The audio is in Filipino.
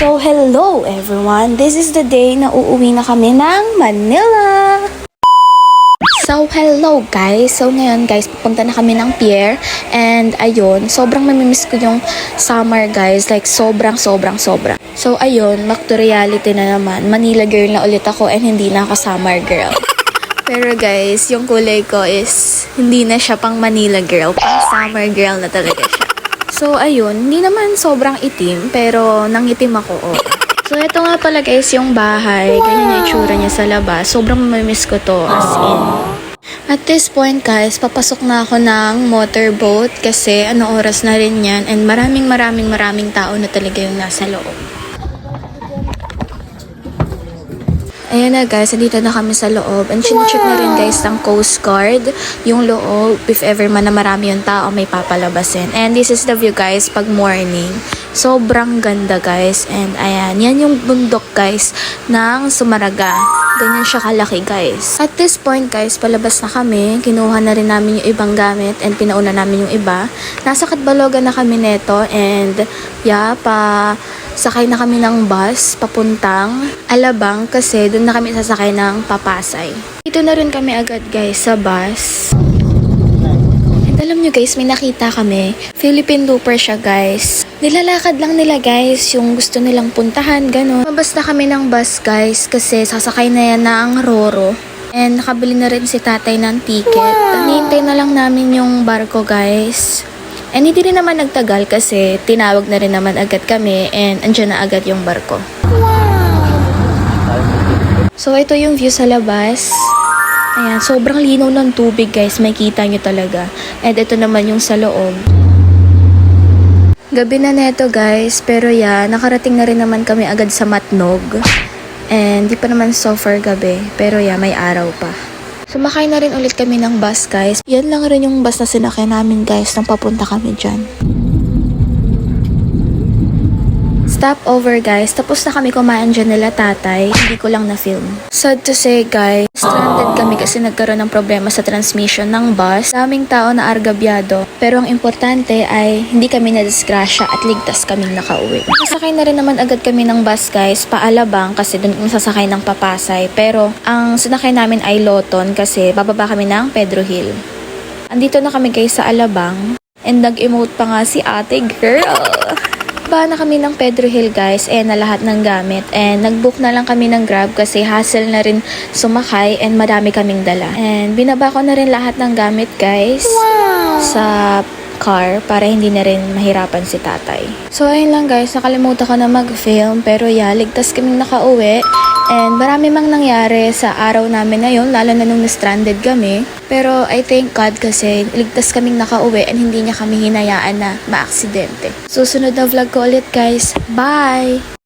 So, hello everyone! This is the day na uuwi na kami ng Manila! So, hello guys! So, ngayon guys, pupunta na kami ng pier. And, ayun, sobrang mamimiss ko yung summer guys. Like, sobrang. So, ayun, back to reality na naman. Manila girl na ulit ako and hindi na ako summer girl. Pero guys, yung kulay ko is hindi na siya pang Manila girl. Pang summer girl na talaga siya. So, ayun, hindi naman sobrang itim, pero nangitim ako, oh. So, ito nga pala guys, yung bahay. Ganyan yung itsura niya sa labas. Sobrang mamimiss ko to, as in. At this point guys, papasok na ako ng motorboat kasi ano oras na rin yan. And maraming tao na talaga yung nasa loob. Ayan na guys, dito na kami sa loob. And chinecheck na rin guys ng Coast Guard yung loob. If ever man na marami yung tao, may papalabasin. And this is the view guys pag morning. Sobrang ganda guys. And ayan, yan yung bundok guys ng Sumaraga. Ganyan siya kalaki guys. At this point guys, palabas na kami. Kinuha na rin namin yung ibang gamit and pinauna namin yung iba. Nasa Catbalogan na kami neto and yeah, sakay na kami ng bus papuntang Alabang kasi doon na kami sasakay ng Papasay. Dito na rin kami agad guys sa bus. And alam nyo guys, may nakita kami. Philippine Looper siya guys. Nilalakad lang nila guys yung gusto nilang puntahan, gano'n. Mabas na kami ng bus guys kasi sasakay na yan ng Roro. And nakabili na rin si tatay ng ticket. Hinihintay na lang namin yung barko guys. And hindi rin naman nagtagal kasi tinawag na rin naman agad kami and andyan na agad yung barko. So ito yung view sa labas. Ayan, sobrang linaw ng tubig guys, makikita nyo talaga. And ito naman yung sa loob. Gabi na neto guys, pero yeah, nakarating na rin naman kami agad sa Matnog. And di pa naman so far gabi, pero yeah, may araw pa. Sumakay na rin ulit kami ng bus guys. Yan lang rin yung bus na sinakay namin guys nang papunta kami dyan. Stop over guys. Tapos na kami kumain dyan nila tatay. Hindi ko lang na-film. Sad to say guys, stranded kami kasi nagkaroon ng problema sa transmission ng bus. Daming tao na argabyado. Pero ang importante ay hindi kami nadisgrasya at ligtas kaming nakauwi. Nasakay na rin naman agad kami ng bus guys pa Alabang kasi doon kami sasakay ng Papasay. Pero ang sinakay namin ay Loton kasi bababa kami ng Pedro Hill. Andito na kami guys sa Alabang. And nag-emote pa nga si ate girl. Ba na kami ng Pedro Hill guys na lahat ng gamit and nag-book na lang kami ng Grab kasi hassle na rin sumakay and madami kaming dala. And binaba ko na rin lahat ng gamit guys sa car para hindi na rin mahirapan si tatay. So ayun lang guys, nakalimutan ko na mag-film pero yeah, ligtas kaming nakauwi. And marami mang nangyari sa araw namin na yun, lalo na nung na-stranded kami. Pero I thank God kasi ligtas kaming nakauwi and hindi niya kami hinayaan na maaksidente. Susunod na vlog ko ulit guys. Bye!